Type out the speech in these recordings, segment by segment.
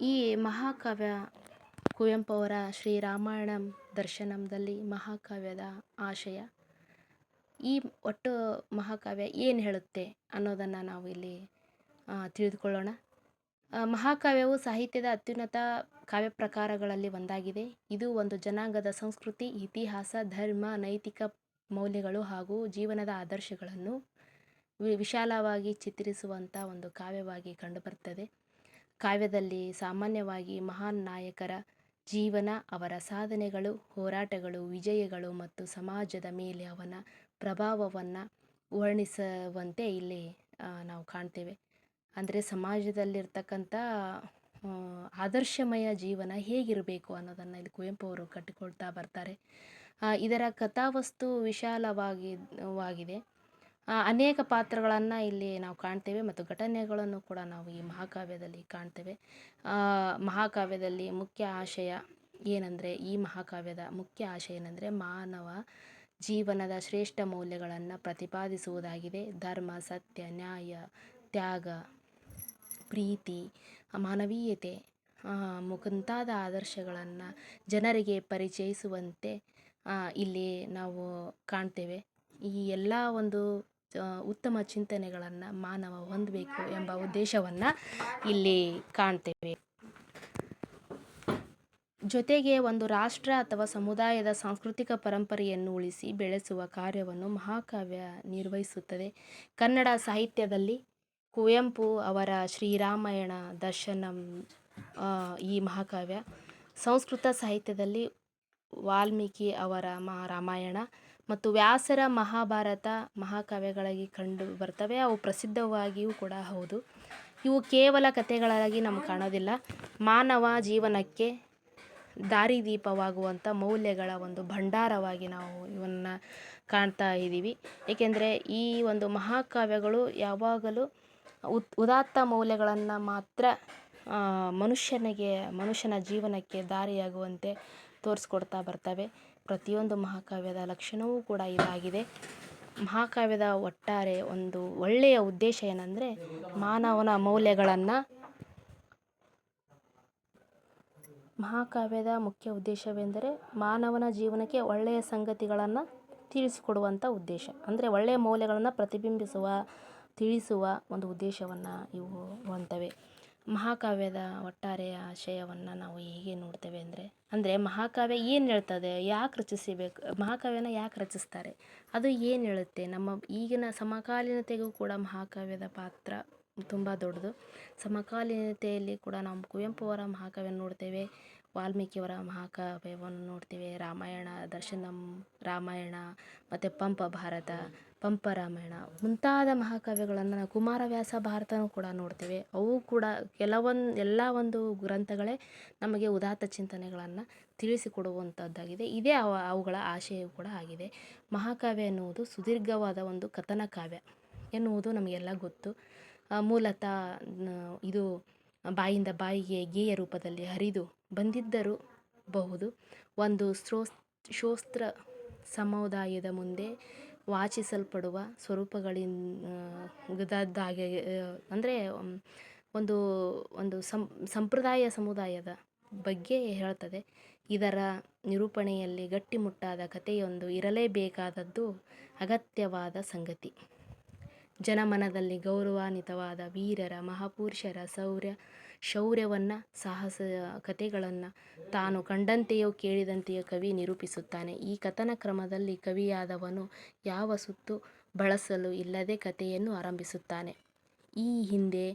ಈ ಮಹಾಕಾವ್ಯ ಕುವೆಂಪು ಅವರ ಶ್ರೀರಾಮಾಯಣಂ ದರ್ಶನಂದಲ್ಲಿ ಮಹಾಕಾವ್ಯದ ಆಶಯ, ಈ ಒಟ್ಟು ಮಹಾಕಾವ್ಯ ಏನು ಹೇಳುತ್ತೆ ಅನ್ನೋದನ್ನು ನಾವು ಇಲ್ಲಿ ತಿಳಿದುಕೊಳ್ಳೋಣ. ಮಹಾಕಾವ್ಯವು ಸಾಹಿತ್ಯದ ಅತ್ಯುನ್ನತ ಕಾವ್ಯ ಪ್ರಕಾರಗಳಲ್ಲಿ ಒಂದಾಗಿದೆ. ಇದು ಒಂದು ಜನಾಂಗದ ಸಂಸ್ಕೃತಿ, ಇತಿಹಾಸ, ಧರ್ಮ, ನೈತಿಕ ಮೌಲ್ಯಗಳು ಹಾಗೂ ಜೀವನದ ಆದರ್ಶಗಳನ್ನು ವಿಶಾಲವಾಗಿ ಚಿತ್ರಿಸುವಂಥ ಒಂದು ಕಾವ್ಯವಾಗಿ ಕಂಡುಬರ್ತದೆ. ಕಾವ್ಯದಲ್ಲಿ ಸಾಮಾನ್ಯವಾಗಿ ಮಹಾನ್ ನಾಯಕರ ಜೀವನ, ಅವರ ಸಾಧನೆಗಳು, ಹೋರಾಟಗಳು, ವಿಜಯಗಳು ಮತ್ತು ಸಮಾಜದ ಮೇಲೆ ಅವನ ಪ್ರಭಾವವನ್ನು ವರ್ಣಿಸುವಂತೆ ಇಲ್ಲಿ ನಾವು ಕಾಣ್ತೇವೆ. ಅಂದರೆ ಸಮಾಜದಲ್ಲಿರ್ತಕ್ಕಂಥ ಆದರ್ಶಮಯ ಜೀವನ ಹೇಗಿರಬೇಕು ಅನ್ನೋದನ್ನು ಇಲ್ಲಿ ಕುವೆಂಪು ಅವರು ಕಟ್ಟಿಕೊಳ್ತಾ ಬರ್ತಾರೆ. ಇದರ ಕಥಾವಸ್ತು ವಿಶಾಲವಾಗಿದೆ. ಅನೇಕ ಪಾತ್ರಗಳನ್ನು ಇಲ್ಲಿ ನಾವು ಕಾಣ್ತೇವೆ ಮತ್ತು ಘಟನೆಗಳನ್ನು ಕೂಡ ನಾವು ಈ ಮಹಾಕಾವ್ಯದಲ್ಲಿ ಕಾಣ್ತೇವೆ. ಮಹಾಕಾವ್ಯದಲ್ಲಿ ಮುಖ್ಯ ಆಶಯ ಏನಂದರೆ, ಈ ಮಹಾಕಾವ್ಯದ ಮುಖ್ಯ ಆಶಯ ಏನಂದರೆ ಮಾನವ ಜೀವನದ ಶ್ರೇಷ್ಠ ಮೌಲ್ಯಗಳನ್ನು ಪ್ರತಿಪಾದಿಸುವುದಾಗಿದೆ. ಧರ್ಮ, ಸತ್ಯ, ನ್ಯಾಯ, ತ್ಯಾಗ, ಪ್ರೀತಿ, ಮಾನವೀಯತೆ ಮುಂತಾದ ಆದರ್ಶಗಳನ್ನು ಜನರಿಗೆ ಪರಿಚಯಿಸುವಂತೆ ಇಲ್ಲಿ ನಾವು ಕಾಣ್ತೇವೆ. ಈ ಎಲ್ಲ ಒಂದು ಉತ್ತಮ ಚಿಂತನೆಗಳನ್ನು ಮಾನವ ಹೊಂದಬೇಕು ಎಂಬ ಉದ್ದೇಶವನ್ನು ಇಲ್ಲಿ ಕಾಣ್ತೇವೆ. ಜೊತೆಗೆ ಒಂದು ರಾಷ್ಟ್ರ ಅಥವಾ ಸಮುದಾಯದ ಸಾಂಸ್ಕೃತಿಕ ಪರಂಪರೆಯನ್ನು ಉಳಿಸಿ ಬೆಳೆಸುವ ಕಾರ್ಯವನ್ನು ಮಹಾಕಾವ್ಯ ನಿರ್ವಹಿಸುತ್ತದೆ. ಕನ್ನಡ ಸಾಹಿತ್ಯದಲ್ಲಿ ಕುವೆಂಪು ಅವರ ಶ್ರೀರಾಮಾಯಣ ದರ್ಶನಂ ಈ ಮಹಾಕಾವ್ಯ, ಸಂಸ್ಕೃತ ಸಾಹಿತ್ಯದಲ್ಲಿ ವಾಲ್ಮೀಕಿ ಅವರ ರಾಮಾಯಣ ಮತ್ತು ವ್ಯಾಸರ ಮಹಾಭಾರತ ಮಹಾಕಾವ್ಯಗಳಾಗಿ ಕಂಡು ಬರ್ತವೆ. ಅವು ಪ್ರಸಿದ್ಧವಾಗಿಯೂ ಕೂಡ ಹೌದು. ಇವು ಕೇವಲ ಕಥೆಗಳಾಗಿ ನಮ್ಗೆ ಕಾಣೋದಿಲ್ಲ, ಮಾನವ ಜೀವನಕ್ಕೆ ದಾರಿದೀಪವಾಗುವಂಥ ಮೌಲ್ಯಗಳ ಒಂದು ಭಂಡಾರವಾಗಿ ನಾವು ಇವನ್ನು ಕಾಣ್ತಾ ಇದ್ದೀವಿ. ಏಕೆಂದರೆ ಈ ಒಂದು ಮಹಾಕಾವ್ಯಗಳು ಯಾವಾಗಲೂ ಉದಾತ್ತ ಮೌಲ್ಯಗಳನ್ನು ಮಾತ್ರ ಮನುಷ್ಯನ ಜೀವನಕ್ಕೆ ದಾರಿಯಾಗುವಂತೆ ತೋರಿಸ್ಕೊಡ್ತಾ ಬರ್ತವೆ. ಪ್ರತಿಯೊಂದು ಮಹಾಕಾವ್ಯದ ಲಕ್ಷಣವೂ ಕೂಡ ಇದಾಗಿದೆ. ಮಹಾಕಾವ್ಯದ ಒಟ್ಟಾರೆ ಒಂದು ಒಳ್ಳೆಯ ಉದ್ದೇಶ ಏನಂದರೆ, ಮಹಾಕಾವ್ಯದ ಮುಖ್ಯ ಉದ್ದೇಶವೆಂದರೆ ಮಾನವನ ಜೀವನಕ್ಕೆ ಒಳ್ಳೆಯ ಸಂಗತಿಗಳನ್ನು ತಿಳಿಸಿಕೊಡುವಂಥ ಉದ್ದೇಶ. ಅಂದರೆ ಒಳ್ಳೆಯ ಮೌಲ್ಯಗಳನ್ನು ತಿಳಿಸುವ ಒಂದು ಉದ್ದೇಶವನ್ನು ಇವು ಹೊಂದ್ತವೆ. ಮಹಾಕಾವ್ಯದ ಒಟ್ಟಾರೆ ಆಶಯವನ್ನು ನಾವು ಹೇಗೆ ನೋಡ್ತೇವೆ ಅಂದರೆ ಮಹಾಕಾವ್ಯ ಏನು ಹೇಳ್ತದೆ, ಮಹಾಕಾವ್ಯನ ಯಾಕೆ ರಚಿಸ್ತಾರೆ, ಅದು ಏನು ಹೇಳುತ್ತೆ, ನಮ್ಮ ಈಗಿನ ಸಮಕಾಲೀನತೆಗೂ ಕೂಡ ಮಹಾಕಾವ್ಯದ ಪಾತ್ರ ತುಂಬ ದೊಡ್ಡದು. ಸಮಕಾಲೀನತೆಯಲ್ಲಿ ಕೂಡ ನಾವು ಕುವೆಂಪು ಅವರ ಮಹಾಕಾವ್ಯ ನೋಡ್ತೇವೆ, ವಾಲ್ಮೀಕಿಯವರ ಮಹಾಕಾವ್ಯವನ್ನು ನೋಡ್ತೇವೆ, ರಾಮಾಯಣ ದರ್ಶನಂ ರಾಮಾಯಣ ಮತ್ತು ಪಂಪ ಭಾರತ, ಪಂಪ ರಾಮಾಯಣ ಮುಂತಾದ ಮಹಾಕಾವ್ಯಗಳನ್ನು ನಾವು ಕುಮಾರವ್ಯಾಸ ಭಾರತನೂ ಕೂಡ ನೋಡ್ತೇವೆ. ಅವು ಕೂಡ ಎಲ್ಲ ಒಂದು ಗ್ರಂಥಗಳೇ ನಮಗೆ ಉದಾತ್ತ ಚಿಂತನೆಗಳನ್ನು ತಿಳಿಸಿಕೊಡುವಂಥದ್ದಾಗಿದೆ. ಇದೇ ಅವುಗಳ ಆಶಯವೂ ಕೂಡ ಆಗಿದೆ. ಮಹಾಕಾವ್ಯ ಎನ್ನುವುದು ಸುದೀರ್ಘವಾದ ಒಂದು ಕಥನ ಕಾವ್ಯ ಎನ್ನುವುದು ನಮಗೆಲ್ಲ ಗೊತ್ತು. ಮೂಲತಃ ಇದು ಬಾಯಿಂದ ಬಾಯಿಗೆ ಗೇಯ ರೂಪದಲ್ಲಿ ಹರಿದು ಬಂದಿದ್ದಿರಬಹುದು. ಒಂದು ಶ್ರೋತ್ರ ಸಮುದಾಯದ ಮುಂದೆ ವಾಚಿಸಲ್ಪಡುವ ಸ್ವರೂಪಗಳಿಂದಾಗಿ, ಅಂದರೆ ಒಂದು ಸಂಪ್ರದಾಯ ಸಮುದಾಯದ ಬಗ್ಗೆ ಹೇಳ್ತದೆ. ಇದರ ನಿರೂಪಣೆಯಲ್ಲಿ ಗಟ್ಟಿಮುಟ್ಟಾದ ಕಥೆಯೊಂದು ಇರಲೇಬೇಕಾದದ್ದು ಅಗತ್ಯವಾದ ಸಂಗತಿ. ಜನಮನದಲ್ಲಿ ಗೌರವಾನ್ವಿತವಾದ ವೀರರ ಮಹಾಪುರುಷರ ಶೌರ್ಯವನ್ನು, ಸಾಹಸ ಕಥೆಗಳನ್ನು ತಾನು ಕಂಡಂತೆಯೋ ಕೇಳಿದಂತೆಯೋ ಕವಿ ನಿರೂಪಿಸುತ್ತಾನೆ. ಈ ಕಥನ ಕ್ರಮದಲ್ಲಿ ಕವಿಯಾದವನು ಯಾವ ಸುತ್ತು ಬಳಸಲು ಇಲ್ಲದೆ ಕಥೆಯನ್ನು ಆರಂಭಿಸುತ್ತಾನೆ. ಈ ಹಿಂದೆ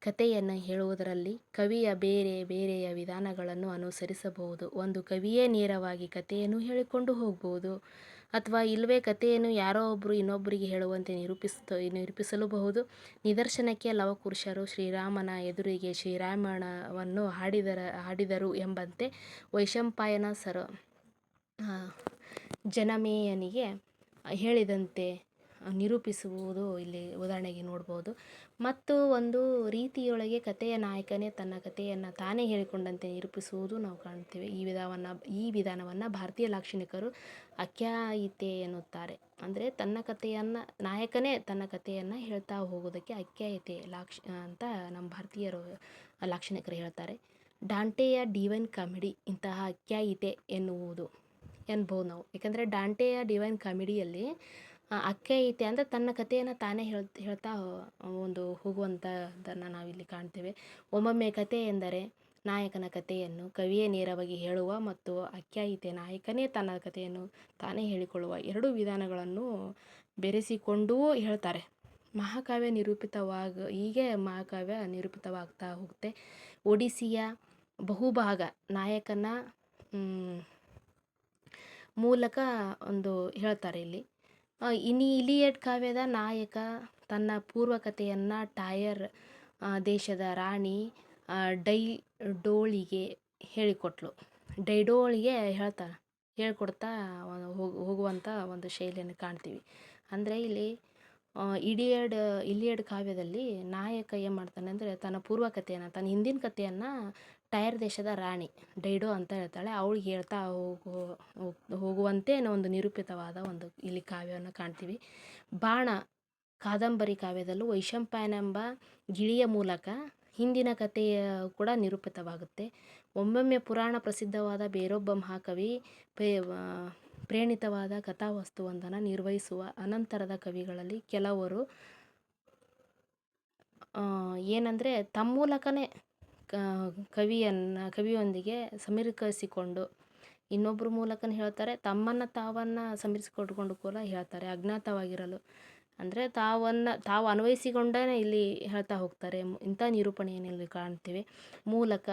ಕಥೆಯನ್ನು ಹೇಳುವುದರಲ್ಲಿ ಕವಿಯ ಬೇರೆಯ ವಿಧಾನಗಳನ್ನು ಅನುಸರಿಸಬಹುದು. ಒಂದು ಕವಿಯೇ ನೇರವಾಗಿ ಕಥೆಯನ್ನು ಹೇಳಿಕೊಂಡು ಹೋಗಬಹುದು, ಅಥವಾ ಇಲ್ಲವೇ ಕಥೆಯನ್ನು ಯಾರೋ ಒಬ್ಬರು ಇನ್ನೊಬ್ಬರಿಗೆ ಹೇಳುವಂತೆ ನಿರೂಪಿಸಲೂಬಹುದು. ನಿದರ್ಶನಕ್ಕೆ ಲವಕುಶರು ಶ್ರೀರಾಮನ ಎದುರಿಗೆ ಶ್ರೀರಾಮಾಯಣವನ್ನು ಹಾಡಿದರು ಎಂಬಂತೆ ವೈಶಂಪಾಯನ ಜನಮೇಜಯನಿಗೆ ಹೇಳಿದಂತೆ ನಿರೂಪಿಸುವುದು ಇಲ್ಲಿ ಉದಾಹರಣೆಗೆ ನೋಡ್ಬೋದು. ಮತ್ತು ಒಂದು ರೀತಿಯೊಳಗೆ ಕಥೆಯ ನಾಯಕನೇ ತನ್ನ ಕಥೆಯನ್ನು ತಾನೇ ಹೇಳಿಕೊಂಡಂತೆ ನಿರೂಪಿಸುವುದು ನಾವು ಕಾಣ್ತೇವೆ. ಈ ವಿಧಾನವನ್ನು ಭಾರತೀಯ ಲಾಕ್ಷಣಿಕರು ಆಖ್ಯಾಯಿತೆ ಎನ್ನುತ್ತಾರೆ. ಅಂದರೆ ನಾಯಕನೇ ತನ್ನ ಕಥೆಯನ್ನು ಹೇಳ್ತಾ ಹೋಗೋದಕ್ಕೆ ಆಖ್ಯಾಯಿತೆ ಅಂತ ನಮ್ಮ ಭಾರತೀಯರು ಲಾಕ್ಷಣಿಕರು ಹೇಳ್ತಾರೆ. ಡಾಂಟೆಯ ಡಿವೈನ್ ಕಾಮಿಡಿ ಇಂತಹ ಆಖ್ಯಾಯಿತೆ ಎನ್ಬೋದು ನಾವು. ಯಾಕಂದರೆ ಡಾಂಟೆಯ ಡಿವೈನ್ ಕಾಮಿಡಿಯಲ್ಲಿ ಆಖ್ಯಾಯಿತೆ ಅಂದರೆ ತನ್ನ ಕಥೆಯನ್ನು ತಾನೇ ಹೇಳ್ತಾ ಒಂದು ಹೋಗುವಂಥದ್ದನ್ನು ನಾವಿಲ್ಲಿ ಕಾಣ್ತೇವೆ. ಒಮ್ಮೊಮ್ಮೆ ಕಥೆ ಎಂದರೆ ನಾಯಕನ ಕಥೆಯನ್ನು ಕವಿಯೇ ನೇರವಾಗಿ ಹೇಳುವ ಮತ್ತು ಆಖ್ಯಾಯಿತೆ ನಾಯಕನೇ ತನ್ನ ಕಥೆಯನ್ನು ತಾನೇ ಹೇಳಿಕೊಳ್ಳುವ ಎರಡೂ ವಿಧಾನಗಳನ್ನು ಬೆರೆಸಿಕೊಂಡೂ ಹೇಳ್ತಾರೆ. ಹೀಗೆ ಮಹಾಕಾವ್ಯ ನಿರೂಪಿತವಾಗ್ತಾ ಹೋಗುತ್ತೆ. ಒಡಿಸ್ಸಿಯ ಬಹುಭಾಗ ನಾಯಕನ ಮೂಲಕ ಒಂದು ಹೇಳ್ತಾರೆ ಇಲ್ಲಿ. ಇಲಿಯಡ್ ಕಾವ್ಯದ ನಾಯಕ ತನ್ನ ಪೂರ್ವಕಥೆಯನ್ನು ಟೈರ್ ದೇಶದ ರಾಣಿ ಡೈಡೋಳಿಗೆ ಹೇಳಿಕೊಟ್ಲು. ಡೈಡೋಳಿಗೆ ಹೇಳ್ಕೊಡ್ತಾ ಹೋಗುವಂಥ ಒಂದು ಶೈಲಿಯನ್ನು ಕಾಣ್ತೀವಿ. ಅಂದರೆ ಇಲ್ಲಿ ಇಲಿಯಡ್ ಕಾವ್ಯದಲ್ಲಿ ನಾಯಕ ಏನು ಮಾಡ್ತಾನೆ ಅಂದರೆ ತನ್ನ ಪೂರ್ವಕಥೆಯನ್ನು, ತನ್ನ ಹಿಂದಿನ ಕಥೆಯನ್ನು ಟೈರ್ ದೇಶದ ರಾಣಿ ಡೈಡೋ ಅಂತ ಹೇಳ್ತಾಳೆ, ಅವಳಿಗೆ ಹೇಳ್ತಾ ಹೋಗುವಂತೆ ಒಂದು ನಿರೂಪಿತವಾದ ಒಂದು ಇಲ್ಲಿ ಕಾವ್ಯವನ್ನು ಕಾಣ್ತೀವಿ. ಬಾಣ ಕಾದಂಬರಿ ಕಾವ್ಯದಲ್ಲೂ ವೈಶಂಪಾಯನೆಂಬ ಗಿಳಿಯ ಮೂಲಕ ಹಿಂದಿನ ಕಥೆಯ ಕೂಡ ನಿರೂಪಿತವಾಗುತ್ತೆ. ಒಮ್ಮೊಮ್ಮೆ ಪುರಾಣ ಪ್ರಸಿದ್ಧವಾದ ಬೇರೊಬ್ಬ ಮಹಾಕವಿ ಪ್ರೇಣಿತವಾದ ಕಥಾವಸ್ತುವೊಂದನ್ನು ನಿರ್ವಹಿಸುವ ಅನಂತರದ ಕವಿಗಳಲ್ಲಿ ಕೆಲವರು ಏನಂದರೆ ತಮ್ಮ ಮೂಲಕನೇ ಕವಿಯೊಂದಿಗೆ ಸಮೀಕರಿಸಿಕೊಂಡು ಇನ್ನೊಬ್ಬರ ಮೂಲಕನೇ ಹೇಳ್ತಾರೆ, ತಮ್ಮನ್ನು ಸಮೀರಿಸಿಕೊಂಡುಕೊಂಡು ಕೂಡ ಹೇಳ್ತಾರೆ. ಅಜ್ಞಾತವಾಗಿರಲು ಅಂದರೆ ತಾವು ಅನ್ವಯಿಸಿಕೊಂಡೇ ಇಲ್ಲಿ ಹೇಳ್ತಾ ಹೋಗ್ತಾರೆ. ಇಂಥ ನಿರೂಪಣೆಯನ್ನು ಇಲ್ಲಿ ಕಾಣ್ತೀವಿ. ಮೂಲಕ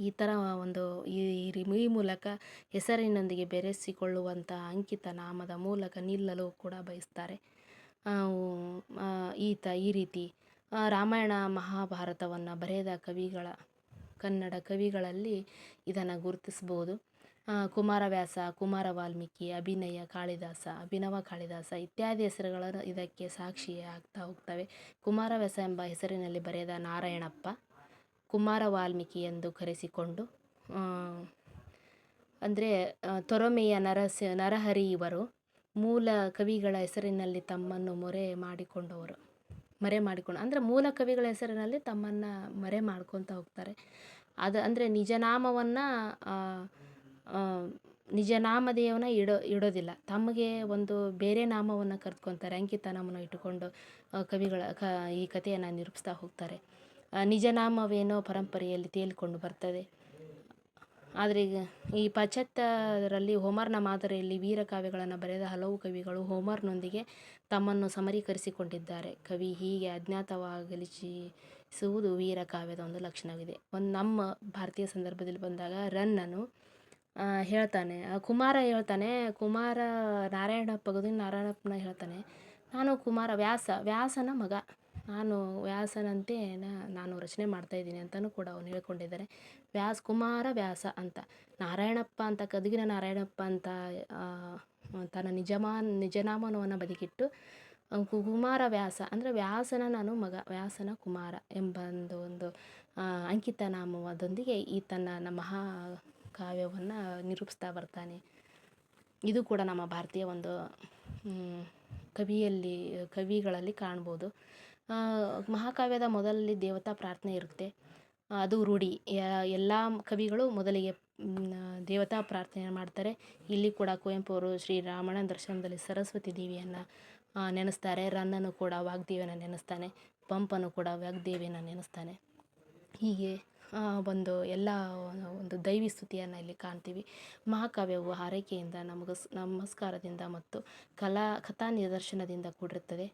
ಈ ಥರ ಒಂದು ಈ ಮೂಲಕ ಹೆಸರಿನೊಂದಿಗೆ ಬೆರೆಸಿಕೊಳ್ಳುವಂಥ ಅಂಕಿತ ನಾಮದ ಮೂಲಕ ನಿಲ್ಲಲು ಕೂಡ ಬಯಸ್ತಾರೆ. ಈ ರೀತಿ ರಾಮಾಯಣ ಮಹಾಭಾರತವನ್ನು ಬರೆದ ಕನ್ನಡ ಕವಿಗಳಲ್ಲಿ ಇದನ್ನು ಗುರುತಿಸ್ಬೋದು. ಕುಮಾರವ್ಯಾಸ, ಕುಮಾರ ವಾಲ್ಮೀಕಿ, ಅಭಿನವ ಕಾಳಿದಾಸ ಇತ್ಯಾದಿ ಹೆಸರುಗಳು ಇದಕ್ಕೆ ಸಾಕ್ಷಿಯೇ ಆಗ್ತಾ ಹೋಗ್ತವೆ. ಕುಮಾರವ್ಯಾಸ ಎಂಬ ಹೆಸರಿನಲ್ಲಿ ಬರೆದ ನಾರಾಯಣಪ್ಪ, ಕುಮಾರ ವಾಲ್ಮೀಕಿ ಎಂದು ಕರೆಸಿಕೊಂಡು ಅಂದರೆ ತೊರಮೆಯ ನರಹರಿ ಇವರು ಮೂಲ ಕವಿಗಳ ಹೆಸರಿನಲ್ಲಿ ತಮ್ಮನ್ನು ಮರೆ ಮಾಡಿಕೊಂಡು ಅಂದರೆ ಮೂಲ ಕವಿಗಳ ಹೆಸರಿನಲ್ಲಿ ತಮ್ಮನ್ನು ಮರೆ ಮಾಡ್ಕೊತ ಹೋಗ್ತಾರೆ. ಅದು ಅಂದರೆ ನಿಜನಾಮಧೇಯವನ್ನು ಇಡೋದಿಲ್ಲ. ತಮಗೆ ಒಂದು ಬೇರೆ ನಾಮವನ್ನು ಕರೆದುಕೊತಾರೆ, ಅಂಕಿತ ನಾಮವನ್ನು ಇಟ್ಟುಕೊಂಡು ಈ ಕಥೆಯನ್ನು ನಿರೂಪಿಸ್ತಾ ಹೋಗ್ತಾರೆ. ನಿಜನಾಮವೇನೋ ಪರಂಪರೆಯಲ್ಲಿ ತೇಲಿಕೊಂಡು ಬರ್ತದೆ. ಆದರೆ ಈಗ ಈ ಪಾಶ್ಚಾತ್ಯರಲ್ಲಿ ಹೋಮರ್ನ ಮಾದರಿಯಲ್ಲಿ ವೀರಕಾವ್ಯಗಳನ್ನು ಬರೆದ ಹಲವು ಕವಿಗಳು ಹೋಮರ್ನೊಂದಿಗೆ ತಮ್ಮನ್ನು ಸಮೀಕರಿಸಿಕೊಂಡಿದ್ದಾರೆ. ಕವಿ ಹೀಗೆ ಅಜ್ಞಾತವಾಗಲಿಸುವುದು ವೀರಕಾವ್ಯದ ಒಂದು ಲಕ್ಷಣವಿದೆ. ನಮ್ಮ ಭಾರತೀಯ ಸಂದರ್ಭದಲ್ಲಿ ಬಂದಾಗ ರನ್ನನು ಹೇಳ್ತಾನೆ, ನಾರಾಯಣಪ್ಪನ ಹೇಳ್ತಾನೆ, ವ್ಯಾಸನ ಮಗ, ವ್ಯಾಸನಂತೆ ನಾನು ರಚನೆ ಮಾಡ್ತಾಯಿದ್ದೀನಿ ಅಂತಲೂ ಕೂಡ ಅವನು ಹೇಳ್ಕೊಂಡಿದ್ದಾರೆ. ಕುಮಾರ ವ್ಯಾಸ ಅಂತ ನಾರಾಯಣಪ್ಪ ಅಂತ ಗದಗಿನ ನಾರಾಯಣಪ್ಪ ಅಂತ ತನ್ನ ನಿಜನಾಮವನ್ನು ಬದಿಗಿಟ್ಟು ಕುಮಾರ ವ್ಯಾಸ ಅಂದರೆ ವ್ಯಾಸನ ನಾನು ಮಗ, ವ್ಯಾಸನ ಕುಮಾರ ಎಂಬ ಒಂದು ಅಂಕಿತ ನಾಮದೊಂದಿಗೆ ತನ್ನ ಮಹಾಕಾವ್ಯವನ್ನು ನಿರೂಪಿಸ್ತಾ ಬರ್ತಾನೆ. ಇದು ಕೂಡ ನಮ್ಮ ಭಾರತೀಯ ಒಂದು ಕವಿಗಳಲ್ಲಿ ಕಾಣ್ಬೋದು. ಮಹಾಕಾವ್ಯದ ಮೊದಲಲ್ಲಿ ದೇವತಾ ಪ್ರಾರ್ಥನೆ ಇರುತ್ತೆ, ಅದು ರೂಢಿ. ಎಲ್ಲ ಕವಿಗಳು ಮೊದಲಿಗೆ ದೇವತಾ ಪ್ರಾರ್ಥನೆ ಮಾಡ್ತಾರೆ. ಇಲ್ಲಿ ಕೂಡ ಕುವೆಂಪು ಅವರು ಶ್ರೀರಾಮನ ದರ್ಶನದಲ್ಲಿ ಸರಸ್ವತಿ ದೇವಿಯನ್ನು ನೆನೆಸ್ತಾರೆ. ರನ್ನನು ಕೂಡ ವಾಗ್ದೇವಿಯನ್ನು ನೆನೆಸ್ತಾನೆ. ಪಂಪನು ಕೂಡ ವಾಗ್ದೇವಿಯನ್ನು ನೆನೆಸ್ತಾನೆ. ಹೀಗೆ ಒಂದು ದೈವಿ ಸ್ತುತಿಯನ್ನು ಇಲ್ಲಿ ಕಾಣ್ತೀವಿ. ಮಹಾಕಾವ್ಯವು ಹಾರೈಕೆಯಿಂದ ನಮಸ್ಕಾರದಿಂದ ಮತ್ತು ಕಥಾ ನಿದರ್ಶನದಿಂದ ಕೂಡಿರುತ್ತದೆ.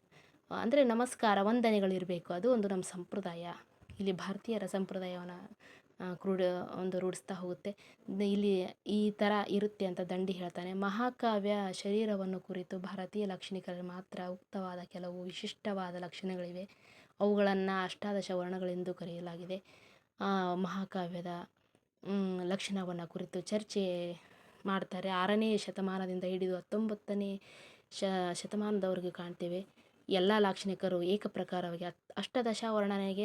ಅಂದರೆ ನಮಸ್ಕಾರ, ವಂದನೆಗಳಿರಬೇಕು, ಅದು ಒಂದು ನಮ್ಮ ಸಂಪ್ರದಾಯ. ಇಲ್ಲಿ ಭಾರತೀಯರ ಸಂಪ್ರದಾಯವನ್ನು ರೂಢಿಸ್ತಾ ಹೋಗುತ್ತೆ. ಇಲ್ಲಿ ಈ ಥರ ಇರುತ್ತೆ ಅಂತ ದಂಡಿ ಹೇಳ್ತಾನೆ. ಮಹಾಕಾವ್ಯ ಶರೀರವನ್ನು ಕುರಿತು ಭಾರತೀಯ ಲಾಕ್ಷಣಿಕರಲ್ಲಿ ಮಾತ್ರ ಉಕ್ತವಾದ ಕೆಲವು ವಿಶಿಷ್ಟವಾದ ಲಕ್ಷಣಗಳಿವೆ. ಅವುಗಳನ್ನು ಅಷ್ಟಾದಶ ವರ್ಣಗಳೆಂದು ಕರೆಯಲಾಗಿದೆ. ಮಹಾಕಾವ್ಯದ ಲಕ್ಷಣವನ್ನು ಕುರಿತು ಚರ್ಚೆ ಮಾಡ್ತಾರೆ. 6ನೇ ಶತಮಾನದಿಂದ ಹಿಡಿದು 19ನೇ ಶತಮಾನದವರೆಗೂ ಕಾಣ್ತೇವೆ. ಎಲ್ಲ ಲಾಕ್ಷಣಿಕರು ಏಕಪ್ರಕಾರವಾಗಿ ಅಷ್ಟಾದಶ ವರ್ಣನೆಗೆ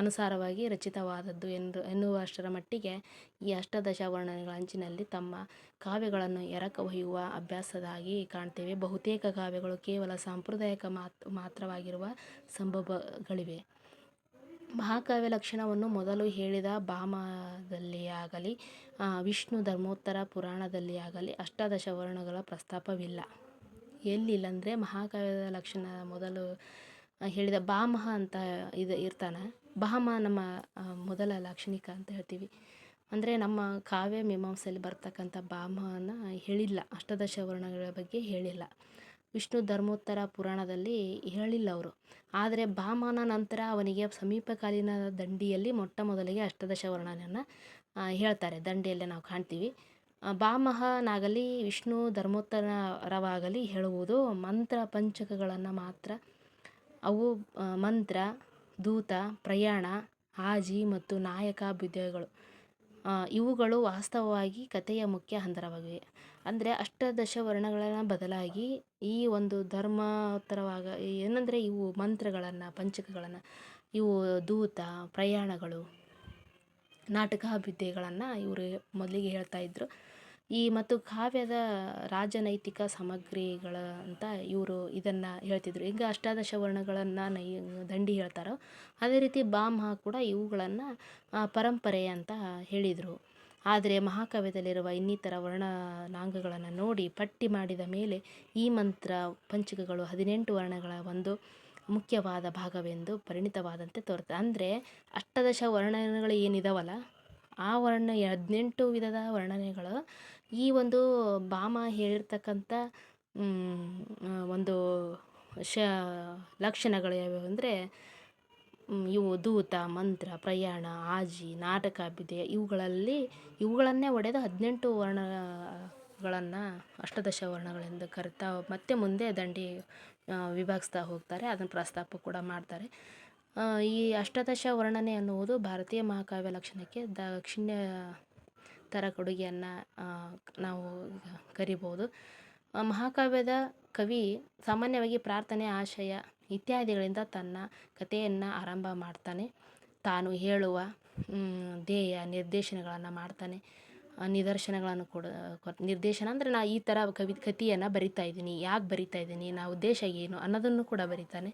ಅನುಸಾರವಾಗಿ ರಚಿತವಾದದ್ದು ಎನ್ನುವಷ್ಟರ ಮಟ್ಟಿಗೆ ಈ ಅಷ್ಟಾದಶ ವರ್ಣನೆಗಳ ಅಂಚಿನಲ್ಲಿ ತಮ್ಮ ಕಾವ್ಯಗಳನ್ನು ಎರಕ ಒಯ್ಯುವ ಅಭ್ಯಾಸದಾಗಿ ಕಾಣ್ತೇವೆ. ಬಹುತೇಕ ಕಾವ್ಯಗಳು ಕೇವಲ ಸಾಂಪ್ರದಾಯಿಕ ಮಾತ್ರವಾಗಿರುವ ಸಂಭವಗಳಿವೆ. ಮಹಾಕಾವ್ಯ ಲಕ್ಷಣವನ್ನು ಮೊದಲು ಹೇಳಿದ ಭಾಮದಲ್ಲಿ ಆಗಲಿ ವಿಷ್ಣು ಧರ್ಮೋತ್ತರ ಪುರಾಣದಲ್ಲಿ ಆಗಲಿ ಅಷ್ಟಾದಶ ವರ್ಣಗಳ ಪ್ರಸ್ತಾಪವಿಲ್ಲ. ಎಲ್ಲಿಲ್ಲ ಅಂದರೆ ಮಹಾಕಾವ್ಯದ ಲಕ್ಷಣ ಮೊದಲು ಹೇಳಿದ ಭಾಮಹ ಅಂತ ಇರ್ತಾನೆ. ಭಾಮ ನಮ್ಮ ಮೊದಲ ಲಾಕ್ಷಣಿಕ ಅಂತ ಹೇಳ್ತೀವಿ. ಅಂದರೆ ನಮ್ಮ ಕಾವ್ಯ ಮೀಮಾಂಸೆಯಲ್ಲಿ ಬರ್ತಕ್ಕಂಥ ಭಾಮನ ಹೇಳಿಲ್ಲ, ಅಷ್ಟಾದಶ ವರ್ಣಗಳ ಬಗ್ಗೆ ಹೇಳಿಲ್ಲ. ವಿಷ್ಣು ಧರ್ಮೋತ್ತರ ಪುರಾಣದಲ್ಲಿ ಹೇಳಿಲ್ಲ ಅವರು. ಆದರೆ ಭಾಮನ ನಂತರ ಅವನಿಗೆ ಸಮೀಪಕಾಲೀನ ದಂಡಿಯಲ್ಲಿ ಮೊಟ್ಟ ಮೊದಲಿಗೆ ಅಷ್ಟಾದಶ ವರ್ಣನೆಯನ್ನು ಹೇಳ್ತಾರೆ. ದಂಡಿಯಲ್ಲೇ ನಾವು ಕಾಣ್ತೀವಿ. ಭಾಮಹನಾಗಲಿ ವಿಷ್ಣು ಧರ್ಮೋತ್ತರವಾಗಲಿ ಹೇಳುವುದು ಮಂತ್ರ ಪಂಚಕಗಳನ್ನು ಮಾತ್ರ. ಅವು ಮಂತ್ರ, ದೂತ, ಪ್ರಯಾಣ, ಆಜಿ ಮತ್ತು ನಾಯಕಾಭ್ಯುದಯಗಳು. ಇವುಗಳು ವಾಸ್ತವವಾಗಿ ಕಥೆಯ ಮುಖ್ಯ ಹಂದರವಾಗಿವೆ. ಅಂದರೆ ಅಷ್ಟಾದಶ ವರ್ಣಗಳ ಬದಲಾಗಿ ಈ ಒಂದು ಧರ್ಮೋತ್ತರವಾಗ ಏನಂದರೆ ಇವು ಮಂತ್ರಗಳನ್ನು, ಪಂಚಕಗಳನ್ನು, ಇವು ದೂತ, ಪ್ರಯಾಣಗಳು, ನಾಟಕಾಭ್ಯುದಯಗಳನ್ನು ಇವರು ಮೊದಲಿಗೆ ಹೇಳ್ತಾಯಿದ್ರು. ಮತ್ತು ಕಾವ್ಯದ ರಾಜನೈತಿಕ ಸಾಮಗ್ರಿಗಳ ಅಂತ ಇವರು ಇದನ್ನು ಹೇಳ್ತಿದ್ರು. ಈಗ ಅಷ್ಟಾದಶ ವರ್ಣಗಳನ್ನು ದಂಡಿ ಹೇಳ್ತಾರೋ ಅದೇ ರೀತಿ ಭಾಮಹ ಕೂಡ ಇವುಗಳನ್ನು ಪರಂಪರೆ ಅಂತ ಹೇಳಿದರು. ಆದರೆ ಮಹಾಕಾವ್ಯದಲ್ಲಿರುವ ಇನ್ನಿತರ ವರ್ಣನಾಂಗಗಳನ್ನು ನೋಡಿ ಪಟ್ಟಿ ಮಾಡಿದ ಮೇಲೆ ಈ ಮಂತ್ರ ಪಂಚಕಗಳು 18 ವರ್ಣಗಳ ಒಂದು ಮುಖ್ಯವಾದ ಭಾಗವೆಂದು ಪರಿಣಿತವಾದಂತೆ ತೋರುತ್ತೆ. ಅಂದರೆ ಅಷ್ಟಾದಶ ವರ್ಣನೆಗಳು ಏನಿದಾವಲ್ಲ, ಆ 18 ವಿಧದ ವರ್ಣನೆಗಳು ಈ ಒಂದು ಭಾಮ ಹೇಳಿರ್ತಕ್ಕಂಥ ಒಂದು ಲಕ್ಷಣಗಳು ಯಾವ್ಯಾವು ಅಂದರೆ ಇವು ದೂತ, ಮಂತ್ರ, ಪ್ರಯಾಣ, ಆಜಿ, ನಾಟಕಾಭ್ಯುದಯ ಇವುಗಳನ್ನೇ ಒಡೆದು 18 ವರ್ಣಗಳನ್ನು ಅಷ್ಟಾದಶ ವರ್ಣಗಳೆಂದು ಕರಿತಾ ಮತ್ತೆ ಮುಂದೆ ದಂಡಿ ವಿಭಾಗಿಸ್ತಾ ಹೋಗ್ತಾರೆ. ಅದನ್ನು ಪ್ರಸ್ತಾಪ ಕೂಡ ಮಾಡ್ತಾರೆ. ಈ ಅಷ್ಟಾದಶ ವರ್ಣನೆ ಅನ್ನುವುದು ಭಾರತೀಯ ಮಹಾಕಾವ್ಯ ಲಕ್ಷಣಕ್ಕೆ ದಾಕ್ಷಿಣ್ಯೇತರ ಕೊಡುಗೆಯನ್ನು ನಾವು ಕರಿಬೋದು. ಮಹಾಕಾವ್ಯದ ಕವಿ ಸಾಮಾನ್ಯವಾಗಿ ಪ್ರಾರ್ಥನೆ, ಆಶಯ ಇತ್ಯಾದಿಗಳಿಂದ ತನ್ನ ಕಥೆಯನ್ನು ಆರಂಭ ಮಾಡ್ತಾನೆ. ತಾನು ಹೇಳುವ ಧ್ಯೇಯ ನಿರ್ದೇಶನಗಳನ್ನು ಮಾಡ್ತಾನೆ. ನಿದರ್ಶನಗಳನ್ನು ನಿರ್ದೇಶನ ಅಂದರೆ ನಾ ಈ ಥರ ಕಥೆಯನ್ನು ಬರಿತಾ ಇದ್ದೀನಿ, ಯಾಕೆ ಬರಿತಾ ಇದ್ದೀನಿ, ನಾ ಉದ್ದೇಶ ಏನು ಅನ್ನೋದನ್ನು ಕೂಡ ಬರಿತಾನೆ.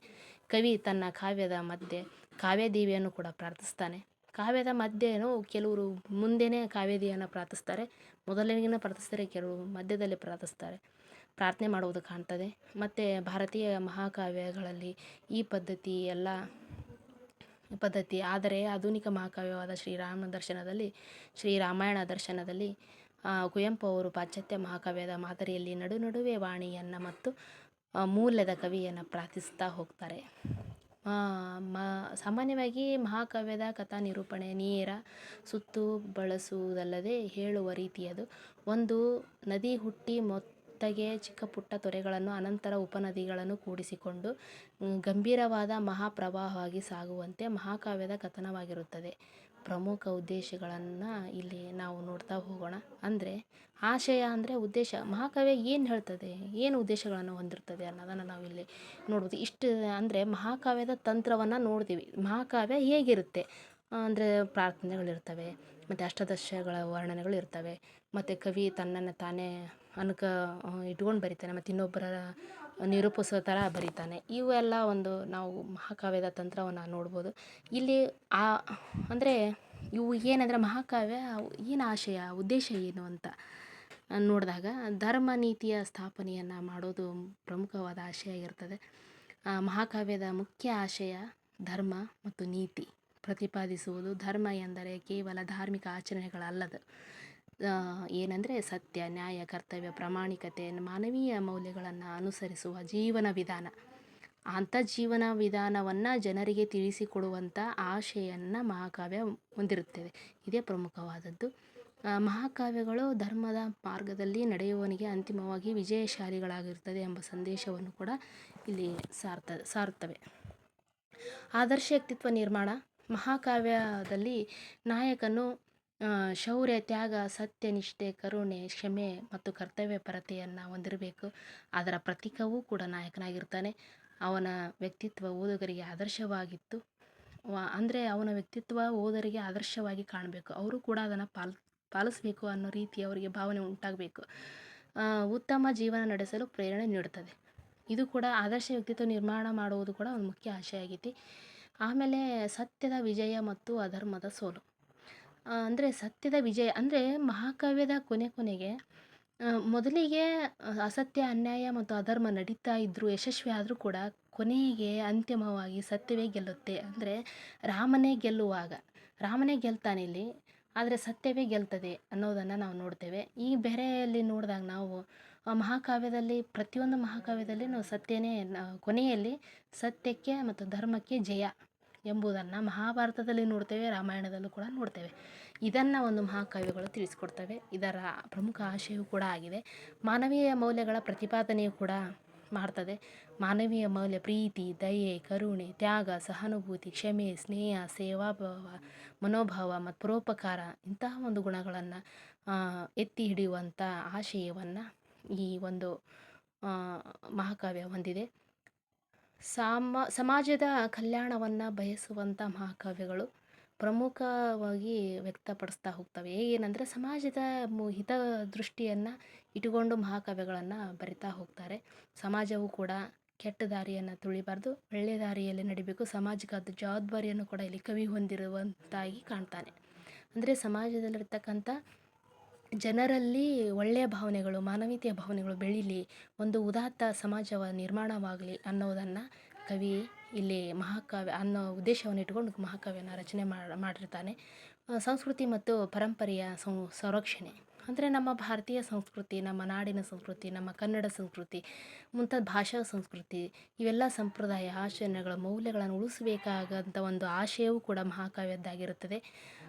ಕವಿ ತನ್ನ ಕಾವ್ಯದ ಮಧ್ಯೆ ಕಾವ್ಯದೇವಿಯನ್ನು ಕೂಡ ಪ್ರಾರ್ಥಿಸ್ತಾನೆ. ಕಾವ್ಯದ ಮಧ್ಯೆನೂ ಕೆಲವರು ಮುಂದೆನೇ ಕಾವ್ಯದೇವಿಯನ್ನು ಪ್ರಾರ್ಥಿಸ್ತಾರೆ, ಮೊದಲಿಗೆ ಪ್ರಾರ್ಥಿಸ್ತಾರೆ, ಕೆಲವರು ಮಧ್ಯದಲ್ಲಿ ಪ್ರಾರ್ಥಿಸ್ತಾರೆ, ಪ್ರಾರ್ಥನೆ ಮಾಡುವುದು ಕಾಣ್ತದೆ. ಮತ್ತು ಭಾರತೀಯ ಮಹಾಕಾವ್ಯಗಳಲ್ಲಿ ಈ ಪದ್ಧತಿ ಆದರೆ ಆಧುನಿಕ ಮಹಾಕಾವ್ಯವಾದ ಶ್ರೀರಾಮಾಯಣ ದರ್ಶನದಲ್ಲಿ ಕುವೆಂಪು ಅವರು ಪಾಶ್ಚಾತ್ಯ ಮಹಾಕಾವ್ಯದ ಮಾದರಿಯಲ್ಲಿ ನಡುವೆ ವಾಣಿಯನ್ನು ಮತ್ತು ಮೂಲದ ಕವಿಯನ್ನು ಪ್ರಾರ್ಥಿಸ್ತಾ ಹೋಗ್ತಾರೆ. ಸಾಮಾನ್ಯವಾಗಿ ಮಹಾಕಾವ್ಯದ ಕಥಾ ನಿರೂಪಣೆ ನೇರ ಸುತ್ತು ಬಳಸುವುದಲ್ಲದೆ ಹೇಳುವ ರೀತಿಯದು. ಒಂದು ನದಿ ಹುಟ್ಟಿ ಮೊತ್ತಗೆ ಚಿಕ್ಕ ಪುಟ್ಟ ತೊರೆಗಳನ್ನು ಅನಂತರ ಉಪನದಿಗಳನ್ನು ಕೂಡಿಸಿಕೊಂಡು ಗಂಭೀರವಾದ ಮಹಾಪ್ರವಾಹವಾಗಿ ಸಾಗುವಂತೆ ಮಹಾಕಾವ್ಯದ ಕಥನವಾಗಿರುತ್ತದೆ. ಪ್ರಮುಖ ಉದ್ದೇಶಗಳನ್ನು ಇಲ್ಲಿ ನಾವು ನೋಡ್ತಾ ಹೋಗೋಣ. ಅಂದರೆ ಆಶಯ ಅಂದರೆ ಉದ್ದೇಶ. ಮಹಾಕಾವ್ಯ ಏನು ಹೇಳ್ತದೆ, ಏನು ಉದ್ದೇಶಗಳನ್ನು ಹೊಂದಿರ್ತದೆ ಅನ್ನೋದನ್ನು ನಾವಿಲ್ಲಿ ನೋಡ್ಬೋದು. ಇಷ್ಟು ಅಂದರೆ ಮಹಾಕಾವ್ಯದ ತಂತ್ರವನ್ನು ನೋಡ್ತೀವಿ. ಮಹಾಕಾವ್ಯ ಹೇಗಿರುತ್ತೆ ಅಂದರೆ ಪ್ರಾರ್ಥನೆಗಳಿರ್ತವೆ, ಮತ್ತು ಅಷ್ಟಾದಶಗಳ ವರ್ಣನೆಗಳು ಇರ್ತವೆ, ಮತ್ತು ಕವಿ ತನ್ನನ್ನು ತಾನೇ ಇಟ್ಕೊಂಡು ಬರಿತಾನೆ, ಮತ್ತು ಇನ್ನೊಬ್ಬರ ನಿರೂಪಿಸೋ ಥರ ಬರಿತಾನೆ. ಇವೆಲ್ಲ ಒಂದು ನಾವು ಮಹಾಕಾವ್ಯದ ತಂತ್ರವನ್ನು ನೋಡ್ಬೋದು. ಇಲ್ಲಿ ಅಂದರೆ ಇವು ಏನಂದರೆ ಮಹಾಕಾವ್ಯ ಏನು ಆಶಯ, ಉದ್ದೇಶ ಏನು ಅಂತ ನೋಡಿದಾಗ ಧರ್ಮ ನೀತಿಯ ಸ್ಥಾಪನೆಯನ್ನು ಮಾಡೋದು ಪ್ರಮುಖವಾದ ಆಶಯ ಇರ್ತದೆ. ಮಹಾಕಾವ್ಯದ ಮುಖ್ಯ ಆಶಯ ಧರ್ಮ ಮತ್ತು ನೀತಿ ಪ್ರತಿಪಾದಿಸುವುದು. ಧರ್ಮ ಎಂದರೆ ಕೇವಲ ಧಾರ್ಮಿಕ ಆಚರಣೆಗಳಲ್ಲದು. ಏನಂದರೆ ಸತ್ಯ, ನ್ಯಾಯ, ಕರ್ತವ್ಯ, ಪ್ರಾಮಾಣಿಕತೆ, ಮಾನವೀಯ ಮೌಲ್ಯಗಳನ್ನು ಅನುಸರಿಸುವ ಜೀವನ ವಿಧಾನ. ಅಂಥ ಜೀವನ ವಿಧಾನವನ್ನು ಜನರಿಗೆ ತಿಳಿಸಿಕೊಡುವಂಥ ಆಶೆಯನ್ನು ಮಹಾಕಾವ್ಯ ಹೊಂದಿರುತ್ತದೆ. ಇದೇ ಪ್ರಮುಖವಾದದ್ದು. ಮಹಾಕಾವ್ಯಗಳು ಧರ್ಮದ ಮಾರ್ಗದಲ್ಲಿ ನಡೆಯುವವನಿಗೆ ಅಂತಿಮವಾಗಿ ವಿಜಯಶಾಲಿಗಳಾಗಿರುತ್ತದೆ ಎಂಬ ಸಂದೇಶವನ್ನು ಕೂಡ ಇಲ್ಲಿ ಸಾರುತ್ತವೆ. ಆದರ್ಶ ವ್ಯಕ್ತಿತ್ವ ನಿರ್ಮಾಣ. ಮಹಾಕಾವ್ಯದಲ್ಲಿ ನಾಯಕನು ಶೌರ್ಯ, ತ್ಯಾಗ, ಸತ್ಯ, ನಿಷ್ಠೆ, ಕರುಣೆ, ಕ್ಷಮೆ ಮತ್ತು ಕರ್ತವ್ಯಪರತೆಯನ್ನು ಹೊಂದಿರಬೇಕು. ಅದರ ಪ್ರತೀಕವೂ ಕೂಡ ನಾಯಕನಾಗಿರ್ತಾನೆ. ಅವನ ವ್ಯಕ್ತಿತ್ವ ಓದುಗರಿಗೆ ಆದರ್ಶವಾಗಿತ್ತು. ಅಂದರೆ ಅವನ ವ್ಯಕ್ತಿತ್ವ ಓದುಗರಿಗೆ ಆದರ್ಶವಾಗಿ ಕಾಣಬೇಕು. ಅವರು ಕೂಡ ಅದನ್ನು ಪಾಲಿಸಬೇಕು ಅನ್ನೋ ರೀತಿ ಅವರಿಗೆ ಭಾವನೆ ಉಂಟಾಗಬೇಕು. ಉತ್ತಮ ಜೀವನ ನಡೆಸಲು ಪ್ರೇರಣೆ ನೀಡುತ್ತದೆ. ಇದು ಕೂಡ ಆದರ್ಶ ವ್ಯಕ್ತಿತ್ವ ನಿರ್ಮಾಣ ಮಾಡುವುದು ಕೂಡ ಒಂದು ಮುಖ್ಯ ಆಶಯ ಆಗೈತಿ. ಆಮೇಲೆ ಸತ್ಯದ ವಿಜಯ ಮತ್ತು ಅಧರ್ಮದ ಸೋಲು. ಅಂದರೆ ಸತ್ಯದ ವಿಜಯ ಅಂದರೆ ಮಹಾಕಾವ್ಯದ ಕೊನೆಗೆ ಮೊದಲಿಗೆ ಅಸತ್ಯ, ಅನ್ಯಾಯ ಮತ್ತು ಅಧರ್ಮ ನಡೀತಾ ಇದ್ದರೂ, ಯಶಸ್ವಿ ಆದರೂ ಕೂಡ ಕೊನೆಗೆ ಅಂತಿಮವಾಗಿ ಸತ್ಯವೇ ಗೆಲ್ಲುತ್ತೆ. ಅಂದರೆ ರಾಮನೇ ಗೆಲ್ತಾನೆ ಇಲ್ಲಿ, ಆದರೆ ಸತ್ಯವೇ ಗೆಲ್ತದೆ ಅನ್ನೋದನ್ನು ನಾವು ನೋಡ್ತೇವೆ. ಈ ಬೇರೆಯಲ್ಲಿ ನೋಡಿದಾಗ ನಾವು ಮಹಾಕಾವ್ಯದಲ್ಲಿ, ಪ್ರತಿಯೊಂದು ಮಹಾಕಾವ್ಯದಲ್ಲಿ ನಾವು ಕೊನೆಯಲ್ಲಿ ಸತ್ಯಕ್ಕೆ ಮತ್ತು ಧರ್ಮಕ್ಕೆ ಜಯ ಎಂಬುದನ್ನು ಮಹಾಭಾರತದಲ್ಲಿ ನೋಡ್ತೇವೆ, ರಾಮಾಯಣದಲ್ಲೂ ಕೂಡ ನೋಡ್ತೇವೆ. ಇದನ್ನು ಒಂದು ಮಹಾಕಾವ್ಯಗಳು ತಿಳಿಸ್ಕೊಡ್ತವೆ. ಇದರ ಪ್ರಮುಖ ಆಶಯವೂ ಕೂಡ ಆಗಿದೆ. ಮಾನವೀಯ ಮೌಲ್ಯಗಳ ಪ್ರತಿಪಾದನೆಯೂ ಕೂಡ ಮಾಡ್ತದೆ. ಮಾನವೀಯ ಮೌಲ್ಯ, ಪ್ರೀತಿ, ದಯೆ, ಕರುಣೆ, ತ್ಯಾಗ, ಸಹಾನುಭೂತಿ, ಕ್ಷಮೆ, ಸ್ನೇಹ, ಸೇವಾಭಾವ, ಮನೋಭಾವ ಮತ್ತು ಪರೋಪಕಾರ ಇಂತಹ ಒಂದು ಗುಣಗಳನ್ನು ಎತ್ತಿ ಹಿಡಿಯುವಂಥ ಆಶಯವನ್ನು ಈ ಒಂದು ಮಹಾಕಾವ್ಯ ಹೊಂದಿದೆ. ಸಮಾಜದ ಕಲ್ಯಾಣವನ್ನು ಬಯಸುವಂಥ ಮಹಾಕಾವ್ಯಗಳು ಪ್ರಮುಖವಾಗಿ ವ್ಯಕ್ತಪಡಿಸ್ತಾ ಹೋಗ್ತವೆ. ಏನಂದರೆ ಸಮಾಜದ ಹಿತದೃಷ್ಟಿಯನ್ನು ಇಟ್ಟುಕೊಂಡು ಮಹಾಕಾವ್ಯಗಳನ್ನು ಬರಿತಾ ಹೋಗ್ತಾರೆ. ಸಮಾಜವು ಕೂಡ ಕೆಟ್ಟ ದಾರಿಯನ್ನು ತುಳಿಬಾರ್ದು, ಒಳ್ಳೆಯ ದಾರಿಯಲ್ಲಿ ನಡಿಬೇಕು. ಸಾಮಾಜಿಕ ಜವಾಬ್ದಾರಿಯನ್ನು ಕೂಡ ಇಲ್ಲಿ ಕವಿ ಹೊಂದಿರುವಂತಾಗಿ ಕಾಣ್ತಾನೆ. ಅಂದರೆ ಸಮಾಜದಲ್ಲಿರ್ತಕ್ಕಂಥ ಜನರಲ್ಲಿ ಒಳ್ಳೆಯ ಭಾವನೆಗಳು, ಮಾನವೀಯತೆಯ ಭಾವನೆಗಳು ಬೆಳೀಲಿ, ಒಂದು ಉದಾತ್ತ ಸಮಾಜವ ನಿರ್ಮಾಣವಾಗಲಿ ಅನ್ನೋದನ್ನು ಕವಿ ಇಲ್ಲಿ ಮಹಾಕಾವ್ಯ ಅನ್ನೋ ಉದ್ದೇಶವನ್ನು ಇಟ್ಕೊಂಡು ಮಹಾಕಾವ್ಯನ ರಚನೆ ಮಾಡಿರ್ತಾನೆ. ಸಂಸ್ಕೃತಿ ಮತ್ತು ಪರಂಪರೆಯ ಸಂರಕ್ಷಣೆ ಅಂದರೆ ನಮ್ಮ ಭಾರತೀಯ ಸಂಸ್ಕೃತಿ, ನಮ್ಮ ನಾಡಿನ ಸಂಸ್ಕೃತಿ, ನಮ್ಮ ಕನ್ನಡ ಸಂಸ್ಕೃತಿ, ಮುಂತಾದ ಭಾಷಾ ಸಂಸ್ಕೃತಿ, ಇವೆಲ್ಲ ಸಂಪ್ರದಾಯ, ಆಚರಣೆಗಳ ಮೌಲ್ಯಗಳನ್ನು ಉಳಿಸಬೇಕಾಗಂಥ ಒಂದು ಆಶಯವೂ ಕೂಡ ಮಹಾಕಾವ್ಯದ್ದಾಗಿರುತ್ತದೆ.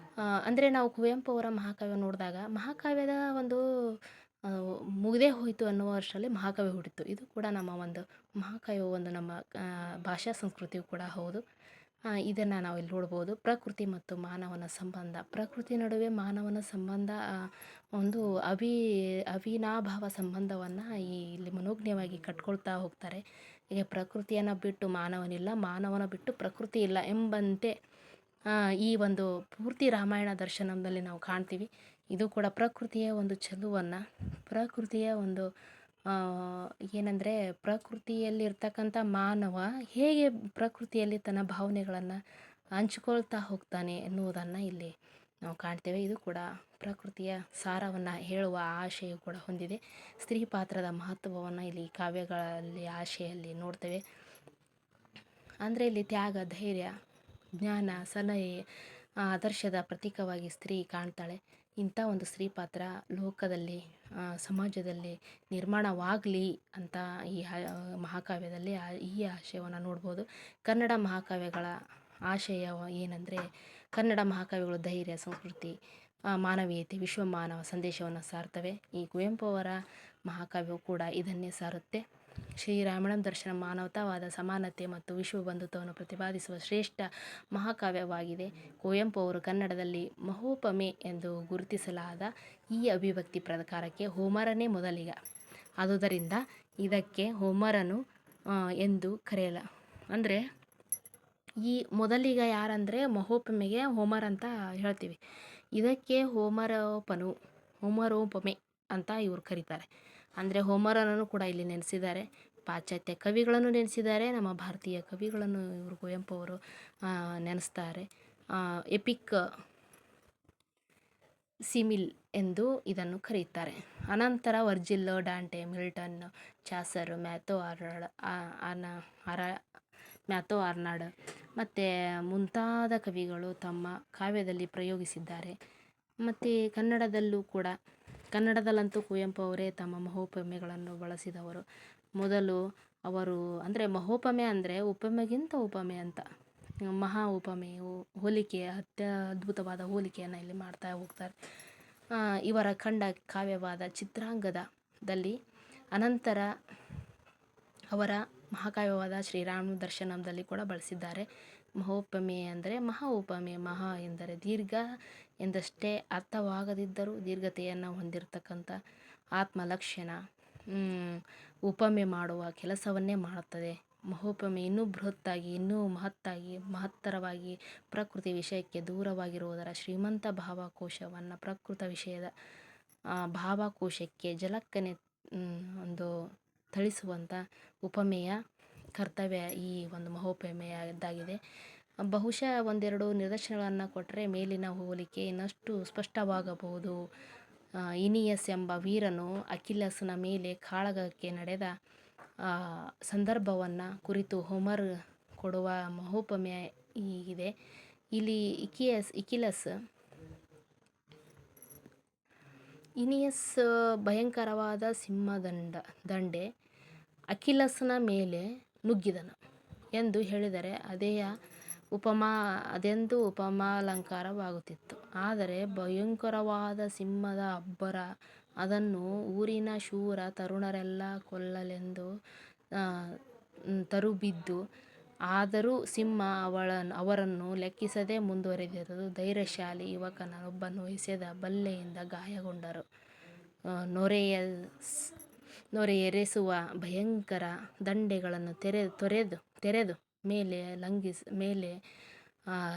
ಅಂದರೆ ನಾವು ಕುವೆಂಪು ಅವರ ಮಹಾಕಾವ್ಯ ನೋಡಿದಾಗ ಮಹಾಕಾವ್ಯದ ಒಂದು ಮುಗಿದೇ ಹೋಯಿತು ಅನ್ನುವ ಅಷ್ಟರಲ್ಲಿ ಮಹಾಕಾವ್ಯ ಹುಟ್ಟಿತು. ಇದು ಕೂಡ ನಮ್ಮ ಒಂದು ಮಹಾಕಾವ್ಯ ಒಂದು ನಮ್ಮ ಭಾಷಾ ಸಂಸ್ಕೃತಿಯೂ ಕೂಡ ಹೌದು. ಇದನ್ನು ನಾವು ಇಲ್ಲಿ ನೋಡ್ಬೋದು. ಪ್ರಕೃತಿ ಮತ್ತು ಮಾನವನ ಸಂಬಂಧ, ಪ್ರಕೃತಿ ನಡುವೆ ಮಾನವನ ಸಂಬಂಧ ಒಂದು ಅವಿನಾಭಾವ ಸಂಬಂಧವನ್ನು ಇಲ್ಲಿ ಮನೋಜ್ಞವಾಗಿ ಕಟ್ಕೊಳ್ತಾ ಹೋಗ್ತಾರೆ. ಈಗ ಪ್ರಕೃತಿಯನ್ನು ಬಿಟ್ಟು ಮಾನವನಿಲ್ಲ, ಮಾನವನ ಬಿಟ್ಟು ಪ್ರಕೃತಿ ಇಲ್ಲ ಎಂಬಂತೆ ಈ ಒಂದು ಪೂರ್ತಿ ರಾಮಾಯಣ ದರ್ಶನದಲ್ಲಿ ನಾವು ಕಾಣ್ತೀವಿ. ಇದು ಕೂಡ ಪ್ರಕೃತಿಯ ಒಂದು ಚೆಲುವನ್ನು, ಪ್ರಕೃತಿಯ ಒಂದು ಏನಂದರೆ ಪ್ರಕೃತಿಯಲ್ಲಿರ್ತಕ್ಕಂಥ ಮಾನವ ಹೇಗೆ ಪ್ರಕೃತಿಯಲ್ಲಿ ತನ್ನ ಭಾವನೆಗಳನ್ನು ಹಂಚಿಕೊಳ್ತಾ ಹೋಗ್ತಾನೆ ಎನ್ನುವುದನ್ನು ಇಲ್ಲಿ ನಾವು ಕಾಣ್ತೇವೆ. ಇದು ಕೂಡ ಪ್ರಕೃತಿಯ ಸಾರವನ್ನು ಹೇಳುವ ಆಶಯ ಕೂಡ ಹೊಂದಿದೆ. ಸ್ತ್ರೀ ಪಾತ್ರದ ಮಹತ್ವವನ್ನು ಇಲ್ಲಿ ಕಾವ್ಯಗಳಲ್ಲಿ ಆಶೆಯಲ್ಲಿ ನೋಡ್ತೇವೆ. ಅಂದರೆ ಇಲ್ಲಿ ತ್ಯಾಗ, ಧೈರ್ಯ, ಜ್ಞಾನ, ಸಲಹೆ, ಆದರ್ಶದ ಪ್ರತೀಕವಾಗಿ ಸ್ತ್ರೀ ಕಾಣ್ತಾಳೆ. ಇಂಥ ಒಂದು ಸ್ತ್ರೀ ಪಾತ್ರ ಲೋಕದಲ್ಲಿ, ಸಮಾಜದಲ್ಲಿ ನಿರ್ಮಾಣವಾಗಲಿ ಅಂತ ಈ ಮಹಾಕಾವ್ಯದಲ್ಲಿ ಈ ಆಶಯವನ್ನು ನೋಡ್ಬೋದು. ಕನ್ನಡ ಮಹಾಕಾವ್ಯಗಳ ಆಶಯ ಏನಂದರೆ, ಕನ್ನಡ ಮಹಾಕಾವ್ಯಗಳು ಧೈರ್ಯ, ಸಂಸ್ಕೃತಿ, ಮಾನವೀಯತೆ, ವಿಶ್ವಮಾನವ ಸಂದೇಶವನ್ನು ಸಾರ್ತವೆ. ಈ ಕುವೆಂಪು ಅವರ ಮಹಾಕಾವ್ಯವು ಕೂಡ ಇದನ್ನೇ ಸಾರುತ್ತೆ. ಶ್ರೀರಾಮಾಯಣ ದರ್ಶನ ಮಾನವತಾವಾದ, ಸಮಾನತೆ ಮತ್ತು ವಿಶ್ವ ಬಂಧುತ್ವವನ್ನು ಪ್ರತಿಪಾದಿಸುವ ಶ್ರೇಷ್ಠ ಮಹಾಕಾವ್ಯವಾಗಿದೆ. ಕುವೆಂಪು ಅವರು ಕನ್ನಡದಲ್ಲಿ ಮಹೋಪಮೆ ಎಂದು ಗುರುತಿಸಲಾದ ಈ ಅಭಿವ್ಯಕ್ತಿ ಪ್ರಕಾರಕ್ಕೆ ಹೋಮರನೇ ಮೊದಲಿಗ. ಆದುದರಿಂದ ಇದಕ್ಕೆ ಹೋಮರನು ಎಂದು ಅಂದರೆ ಈ ಮೊದಲಿಗ ಯಾರಂದರೆ ಮಹೋಪಮೆಗೆ ಹೋಮರ್ ಅಂತ ಹೇಳ್ತೀವಿ. ಇದಕ್ಕೆ ಹೋಮರೋಪಮೆ ಅಂತ ಇವರು ಕರೀತಾರೆ. ಅಂದರೆ ಹೋಮರನನ್ನು ಕೂಡ ಇಲ್ಲಿ ನೆನೆಸಿದ್ದಾರೆ, ಪಾಶ್ಚಾತ್ಯ ಕವಿಗಳನ್ನು ನೆನೆಸಿದ್ದಾರೆ, ನಮ್ಮ ಭಾರತೀಯ ಕವಿಗಳನ್ನು ಇವರು ಕುವೆಂಪು ಅವರು ನೆನೆಸ್ತಾರೆ. ಎಪಿಕ್ ಸಿಮಿಲ್ ಎಂದು ಇದನ್ನು ಕರೆಯುತ್ತಾರೆ. ಅನಂತರ ವರ್ಜಿಲ್, ಡಾಂಟೆ, ಮಿಲ್ಟನ್, ಚಾಸರ್, ಮ್ಯಾಥೋ ಆರ್ನಾಡ್ ಮತ್ತು ಮುಂತಾದ ಕವಿಗಳು ತಮ್ಮ ಕಾವ್ಯದಲ್ಲಿ ಪ್ರಯೋಗಿಸಿದ್ದಾರೆ. ಮತ್ತು ಕನ್ನಡದಲ್ಲಂತೂ ಕುವೆಂಪು ಅವರೇ ತಮ್ಮ ಮಹೋಪಮೆಗಳನ್ನು ಬಳಸಿದವರು. ಮೊದಲು ಅವರು ಅಂದರೆ ಮಹೋಪಮೆ ಅಂದರೆ ಉಪಮೆಗಿಂತ ಉಪಮೆ ಅಂತ, ಮಹಾ ಉಪಮೆಯು ಹೋಲಿಕೆ, ಅತ್ಯದ್ಭುತವಾದ ಹೋಲಿಕೆಯನ್ನು ಇಲ್ಲಿ ಮಾಡ್ತಾ ಹೋಗ್ತಾರೆ. ಇವರ ಕಂಡ ಕಾವ್ಯವಾದ ಚಿತ್ರಾಂಗದಲ್ಲಿ, ಅನಂತರ ಅವರ ಮಹಾಕಾವ್ಯವಾದ ಶ್ರೀರಾಮ ದರ್ಶನಂದಲ್ಲಿ ಕೂಡ ಬಳಸಿದ್ದಾರೆ. ಮಹೋಪಮೆ ಅಂದರೆ ಮಹಾ ಉಪಮೆ, ಮಹಾ ಎಂದರೆ ದೀರ್ಘ ಎಂದಷ್ಟೇ ಅರ್ಥವಾಗದಿದ್ದರೂ ದೀರ್ಘತೆಯನ್ನು ಹೊಂದಿರತಕ್ಕಂಥ ಆತ್ಮಲಕ್ಷಣ ಉಪಮೆ ಮಾಡುವ ಕೆಲಸವನ್ನೇ ಮಾಡುತ್ತದೆ. ಮಹೋಪಮೆ ಇನ್ನೂ ಬೃಹತ್ತಾಗಿ, ಇನ್ನೂ ಮಹತ್ತರವಾಗಿ ಪ್ರಕೃತಿ ವಿಷಯಕ್ಕೆ ದೂರವಾಗಿರುವುದರ ಶ್ರೀಮಂತ ಭಾವಕೋಶವನ್ನು ಪ್ರಕೃತ ವಿಷಯದ ಭಾವಕೋಶಕ್ಕೆ ಜಲಕ್ಕನೆ ಒಂದು ಥಳಿಸುವಂಥ ಉಪಮೆಯ ಕರ್ತವ್ಯ ಈ ಒಂದು ಮಹೋಪಮೆಯದ್ದಾಗಿದೆ. ಬಹುಶಃ ಒಂದೆರಡು ನಿದರ್ಶನಗಳನ್ನು ಕೊಟ್ಟರೆ ಮೇಲಿನ ಹೋಲಿಕೆ ಇನ್ನಷ್ಟು ಸ್ಪಷ್ಟವಾಗಬಹುದು. ಇನಿಯಸ್ ಎಂಬ ವೀರನು ಅಕಿಲಸ್ನ ಮೇಲೆ ಕಾಳಗಕ್ಕೆ ನಡೆದ ಸಂದರ್ಭವನ್ನು ಕುರಿತು ಹೋಮರ್ ಕೊಡುವ ಮಹೋಪಮೆ ಹೀಗಿದೆ. ಇಲ್ಲಿ ಇನಿಯಸ್ ಭಯಂಕರವಾದ ದಂಡೆ ಅಕಿಲಸ್ನ ಮೇಲೆ ನುಗ್ಗಿದನು ಎಂದು ಹೇಳಿದರೆ ಅದೆಂದು ಉಪಮಾಲಂಕಾರವಾಗುತ್ತಿತ್ತು. ಆದರೆ ಭಯಂಕರವಾದ ಸಿಂಹದ ಅಬ್ಬರ ಅದನ್ನು ಊರಿನ ಶೂರ ತರುಣರೆಲ್ಲ ಕೊಲ್ಲಲೆಂದು ತರುಬಿದ್ದು, ಆದರೂ ಸಿಂಹ ಅವರನ್ನು ಲೆಕ್ಕಿಸದೆ ಮುಂದುವರೆದಿರುವುದು. ಧೈರ್ಯಶಾಲಿ ಯುವಕನೊಬ್ಬನು ಎಸೆದ ಬಲ್ಲೆಯಿಂದ ಗಾಯಗೊಂಡರೂ ನೊರೆಯೇರಿಸುವ ಭಯಂಕರ ದಂಡೆಗಳನ್ನು ತೆರೆದು ಮೇಲೆ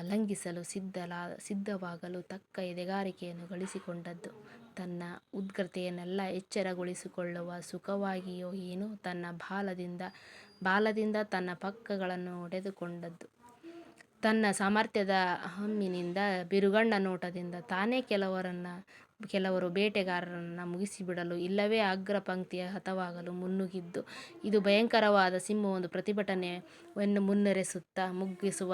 ಲಂಘಿಸಲು ಸಿದ್ಧವಾಗಲು ತಕ್ಕ ಎದೆಗಾರಿಕೆಯನ್ನು ಗಳಿಸಿಕೊಂಡದ್ದು. ತನ್ನ ಉಗ್ರತೆಯನ್ನೆಲ್ಲ ಎಚ್ಚರಗೊಳಿಸಿಕೊಳ್ಳುವ ಸುಖವಾಗಿಯೋ ಏನೋ ತನ್ನ ಬಾಲದಿಂದ ತನ್ನ ಪಕ್ಕಗಳನ್ನು ಹೊಡೆದುಕೊಂಡದ್ದು. ತನ್ನ ಸಾಮರ್ಥ್ಯದ ಹಮ್ಮಿನಿಂದ ಬಿರುಗಣ್ಣ ನೋಟದಿಂದ ತಾನೇ ಕೆಲವರು ಬೇಟೆಗಾರರನ್ನು ಮುಗಿಸಿಬಿಡಲು ಇಲ್ಲವೇ ಅಗ್ರ ಪಂಕ್ತಿಯ ಹತವಾಗಲು ಮುನ್ನುಗ್ಗಿದ್ದು. ಇದು ಭಯಂಕರವಾದ ಸಿಂಹವೊಂದು ಪ್ರತಿಭಟನೆಯನ್ನು ಮುನ್ನಡೆಸುತ್ತಾ ಮುಗಿಸುವ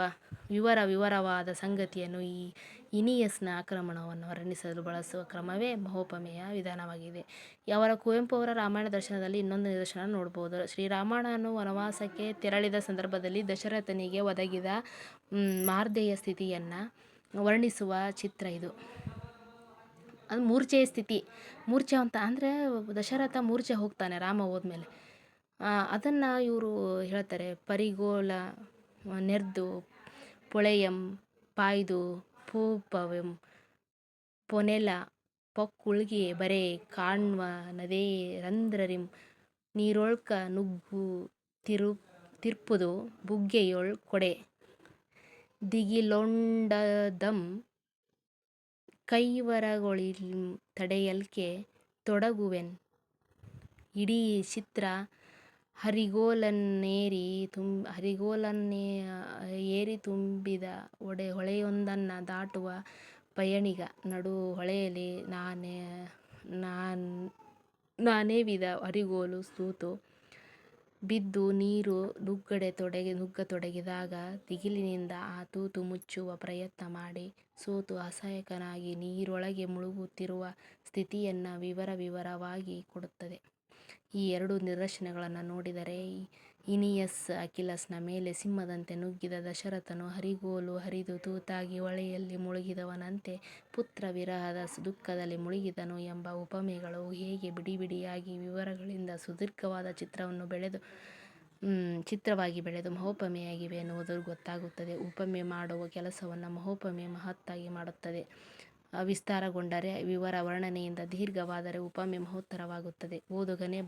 ವಿವರವಾದ ಸಂಗತಿಯನ್ನು ಈ ಇನಿಯಸ್ನ ಆಕ್ರಮಣವನ್ನು ವರ್ಣಿಸಲು ಬಳಸುವ ಕ್ರಮವೇ ಮಹೋಪಮೆಯ ವಿಧಾನವಾಗಿದೆ. ಕುವೆಂಪು ಅವರ ರಾಮಾಯಣ ದರ್ಶನದಲ್ಲಿ ಇನ್ನೊಂದು ನಿದರ್ಶನ ನೋಡಬಹುದು. ಶ್ರೀರಾಮನು ವನವಾಸಕ್ಕೆ ತೆರಳಿದ ಸಂದರ್ಭದಲ್ಲಿ ದಶರಥನಿಗೆ ಒದಗಿದ ಮಾರ್ದೆಯ ಸ್ಥಿತಿಯನ್ನು ವರ್ಣಿಸುವ ಚಿತ್ರ ಇದು. ಅದು ಮೂರ್ಛೆಯ ಸ್ಥಿತಿ. ಮೂರ್ಛೆ ಅಂತ ಅಂದರೆ ದಶರಥ ಮೂರ್ಛೆ ಹೋಗ್ತಾನೆ ರಾಮ ಹೋದ್ಮೇಲೆ. ಅದನ್ನು ಇವರು ಹೇಳ್ತಾರೆ. ಪರಿಗೋಲ ನೆರ್ದು ಪೊಳೆಯಂ ಪಾಯ್ದು ಪೂಪವೆಂ ಪೊನೆಲ ಪೊಕ್ಕುಳ್ಗಿ ಬರೆ ಕಾಣ್ವ ನದೇ ರಂಧ್ರರಿಂ ನೀರೊಳ್ಕ ನುಗ್ಗು ತಿರ್ಪುದು ಬುಗ್ಗೆಯೊಳ್ ಕೊಡೆ ದಿಗಿಲೊಂಡದಂ ಕೈವರಗೊಳಿಂ ತಡೆಯಲ್ಕೆ ತೊಡಗುವೆನ್. ಇಡೀ ಚಿತ್ರ ಹರಿಗೋಲನ್ನೇರಿ ತುಂಬಿದ ಹೊಳೆಯೊಂದನ್ನು ದಾಟುವ ಪಯಣಿಗ. ನಡು ಹೊಳೆಯಲ್ಲಿ ನಾನೆವಿದ ಹರಿಗೋಲು ತೂತು ಬಿದ್ದು ನೀರು ನುಗ್ಗತೊಡಗಿದಾಗ ದಿಗಿಲಿನಿಂದ ಆ ತೂತು ಮುಚ್ಚುವ ಪ್ರಯತ್ನ ಮಾಡಿ ಸೋತು ಅಸಹಾಯಕನಾಗಿ ನೀರೊಳಗೆ ಮುಳುಗುತ್ತಿರುವ ಸ್ಥಿತಿಯನ್ನು ವಿವರವಾಗಿ ಕೊಡುತ್ತದೆ. ಈ ಎರಡು ನಿದರ್ಶನಗಳನ್ನು ನೋಡಿದರೆ ಇನಿಯಸ್ ಅಕಿಲಸ್ನ ಮೇಲೆ ಸಿಂಹದಂತೆ ನುಗ್ಗಿದ ದಶರಥನು ಹರಿಗೋಲು ಹರಿದು ತೂತಾಗಿ ಹೊಳೆಯಲ್ಲಿ ಮುಳುಗಿದವನಂತೆ ಪುತ್ರ ವಿರಹದ ದುಃಖದಲ್ಲಿ ಮುಳುಗಿದನು ಎಂಬ ಉಪಮೆಗಳು ಹೇಗೆ ಬಿಡಿಯಾಗಿ ವಿವರಗಳಿಂದ ಸುದೀರ್ಘವಾದ ಚಿತ್ರವಾಗಿ ಬೆಳೆದು ಮಹೋಪಮೆಯಾಗಿವೆ ಎನ್ನುವುದು ಗೊತ್ತಾಗುತ್ತದೆ. ಉಪಮೆ ಮಾಡುವ ಕೆಲಸವನ್ನು ಮಹೋಪಮೆ ಮಹತ್ತಾಗಿ ಮಾಡುತ್ತದೆ. ವಿಸ್ತಾರಗೊಂಡರೆ ವಿವರ ವರ್ಣನೆಯಿಂದ ದೀರ್ಘವಾದರೆ ಉಪಮೆ ಮಹೋತ್ತರವಾಗುತ್ತದೆ. ಓದುಗನೇ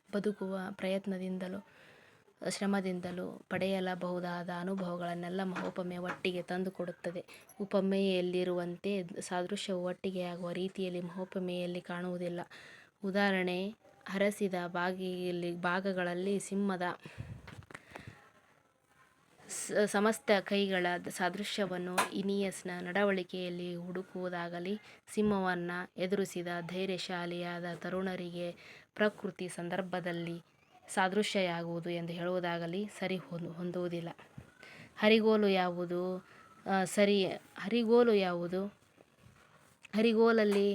ಬದುಕುವ ಪ್ರಯತ್ನದಿಂದಲೂ ಶ್ರಮದಿಂದಲೂ ಪಡೆಯಬಹುದಾದ ಅನುಭವಗಳನ್ನೆಲ್ಲ ಮಹೋಪಮೆ ಒಟ್ಟಿಗೆ ತಂದುಕೊಡುತ್ತದೆ. ಉಪಮೆಯಲ್ಲಿರುವಂತೆ ಸಾದೃಶ್ಯವು ಒಟ್ಟಿಗೆಯಾಗುವ ರೀತಿಯಲ್ಲಿ ಮಹೋಪಮೆಯಲ್ಲಿ ಕಾಣುವುದಿಲ್ಲ. ಉದಾಹರಣೆ: ಹರಸಿದ ಭಾಗಗಳಲ್ಲಿ ಸಿಂಹದ ಸಮಸ್ತ ಕೈಗಳ ಸಾದೃಶ್ಯವನ್ನು ಇನಿಯಸ್ನ ನಡವಳಿಕೆಯಲ್ಲಿ ಹುಡುಕುವುದಾಗಲಿ, ಸಿಂಹವನ್ನು ಎದುರಿಸಿದ ಧೈರ್ಯಶಾಲಿಯಾದ ತರುಣರಿಗೆ ಪ್ರಕೃತಿ ಸಂದರ್ಭದಲ್ಲಿ ಸಾದೃಶ್ಯ ಯಾವುದು ಎಂದು ಹೇಳುವುದಾಗಲಿ ಸರಿ ಹೊಂದುವುದಿಲ್ಲ. ಹರಿಗೋಲು ಯಾವುದು? ಹರಿಗೋಲಲ್ಲಿ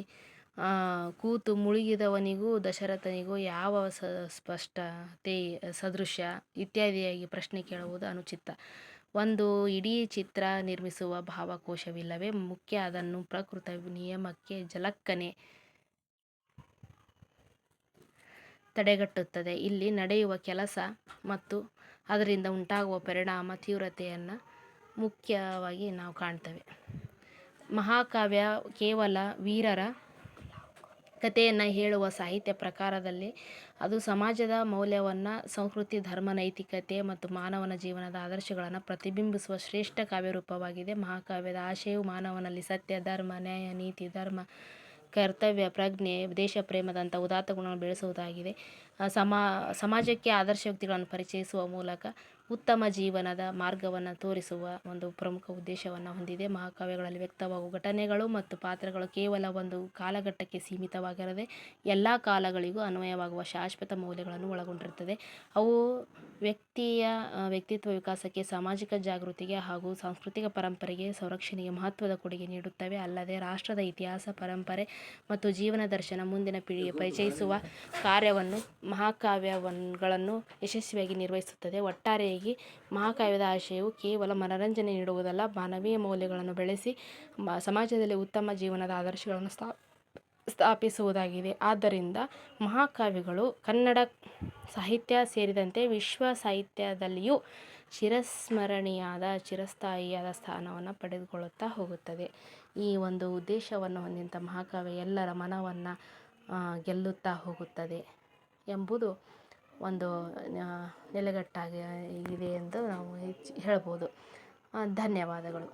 ಕೂತು ಮುಳುಗಿದವನಿಗೂ ದಶರಥನಿಗೂ ಯಾವ ಸದೃಶ್ಯ ಇತ್ಯಾದಿಯಾಗಿ ಪ್ರಶ್ನೆ ಕೇಳುವುದು ಅನುಚಿತ. ಒಂದು ಇಡೀ ಚಿತ್ರ ನಿರ್ಮಿಸುವ ಭಾವಕೋಶವಿಲ್ಲವೇ ಮುಖ್ಯ. ಅದನ್ನು ಪ್ರಕೃತ ನಿಯಮಕ್ಕೆ ಜಲಕ್ಕನೆ ತಡೆಗಟ್ಟುತ್ತದೆ. ಇಲ್ಲಿ ನಡೆಯುವ ಕೆಲಸ ಮತ್ತು ಅದರಿಂದ ಉಂಟಾಗುವ ಪರಿಣಾಮ ತೀವ್ರತೆಯನ್ನು ಮುಖ್ಯವಾಗಿ ನಾವು ಕಾಣ್ತೇವೆ. ಮಹಾಕಾವ್ಯ ಕೇವಲ ವೀರರ ಕಥೆಯನ್ನು ಹೇಳುವ ಸಾಹಿತ್ಯ ಪ್ರಕಾರದಲ್ಲಿ ಅದು ಸಮಾಜದ ಮೌಲ್ಯವನ್ನು, ಸಂಸ್ಕೃತಿ, ಧರ್ಮ, ನೈತಿಕತೆ ಮತ್ತು ಮಾನವನ ಜೀವನದ ಆದರ್ಶಗಳನ್ನು ಪ್ರತಿಬಿಂಬಿಸುವ ಶ್ರೇಷ್ಠ ಕಾವ್ಯರೂಪವಾಗಿದೆ. ಮಹಾಕಾವ್ಯದ ಆಶಯವು ಮಾನವನಲ್ಲಿ ಸತ್ಯ, ಧರ್ಮ, ನ್ಯಾಯ, ನೀತಿ, ಧರ್ಮ, ಕರ್ತವ್ಯ ಪ್ರಜ್ಞೆ, ದೇಶ ಪ್ರೇಮದಂಥ ಉದಾತ್ತ ಗುಣಗಳನ್ನು ಬೆಳೆಸುವುದಾಗಿದೆ. ಸಮಾಜಕ್ಕೆ ಆದರ್ಶ ವ್ಯಕ್ತಿಗಳನ್ನು ಪರಿಚಯಿಸುವ ಮೂಲಕ ಉತ್ತಮ ಜೀವನದ ಮಾರ್ಗವನ್ನು ತೋರಿಸುವ ಒಂದು ಪ್ರಮುಖ ಉದ್ದೇಶವನ್ನು ಹೊಂದಿದೆ. ಮಹಾಕಾವ್ಯಗಳಲ್ಲಿ ವ್ಯಕ್ತವಾಗುವ ಘಟನೆಗಳು ಮತ್ತು ಪಾತ್ರಗಳು ಕೇವಲ ಒಂದು ಕಾಲಘಟ್ಟಕ್ಕೆ ಸೀಮಿತವಾಗಿರದೆ ಎಲ್ಲ ಕಾಲಗಳಿಗೂ ಅನ್ವಯವಾಗುವ ಶಾಶ್ವತ ಮೌಲ್ಯಗಳನ್ನು ಒಳಗೊಂಡಿರುತ್ತದೆ. ಅವು ವ್ಯಕ್ತಿಯ ವ್ಯಕ್ತಿತ್ವ ವಿಕಾಸಕ್ಕೆ, ಸಾಮಾಜಿಕ ಜಾಗೃತಿಗೆ ಹಾಗೂ ಸಾಂಸ್ಕೃತಿಕ ಪರಂಪರೆಗೆ ಸಂರಕ್ಷಣೆಗೆ ಮಹತ್ವದ ಕೊಡುಗೆ ನೀಡುತ್ತವೆ. ಅಲ್ಲದೆ ರಾಷ್ಟ್ರದ ಇತಿಹಾಸ, ಪರಂಪರೆ ಮತ್ತು ಜೀವನ ದರ್ಶನ ಮುಂದಿನ ಪೀಳಿಗೆಗೆ ಪರಿಚಯಿಸುವ ಕಾರ್ಯವನ್ನು ಮಹಾಕಾವ್ಯಗಳನ್ನು ಯಶಸ್ವಿಯಾಗಿ ನಿರ್ವಹಿಸುತ್ತದೆ. ಒಟ್ಟಾರೆಯಾಗಿ ಮಹಾಕಾವ್ಯದ ಆಶಯವು ಕೇವಲ ಮನರಂಜನೆ ನೀಡುವುದಲ್ಲ, ಮಾನವೀಯ ಮೌಲ್ಯಗಳನ್ನು ಬೆಳೆಸಿ ಸಮಾಜದಲ್ಲಿ ಉತ್ತಮ ಜೀವನದ ಆದರ್ಶಗಳನ್ನು ಸ್ಥಾಪಿಸುವುದಾಗಿದೆ. ಆದ್ದರಿಂದ ಮಹಾಕಾವ್ಯಗಳು ಕನ್ನಡ ಸಾಹಿತ್ಯ ಸೇರಿದಂತೆ ವಿಶ್ವ ಸಾಹಿತ್ಯದಲ್ಲಿಯೂ ಚಿರಸ್ಥಾಯಿಯಾದ ಸ್ಥಾನವನ್ನು ಪಡೆದುಕೊಳ್ಳುತ್ತಾ ಹೋಗುತ್ತದೆ. ಈ ಒಂದು ಉದ್ದೇಶವನ್ನು ಹೊಂದಿದಂಥ ಮಹಾಕಾವ್ಯ ಎಲ್ಲರ ಮನವನ್ನು ಗೆಲ್ಲುತ್ತಾ ಹೋಗುತ್ತದೆ ಎಂಬುದು ಒಂದು ನೆಲೆಗಟ್ಟಾಗಿ ಇದೆ ಎಂದು ನಾವು ಹೇಳ್ಬೋದು. ಧನ್ಯವಾದಗಳು.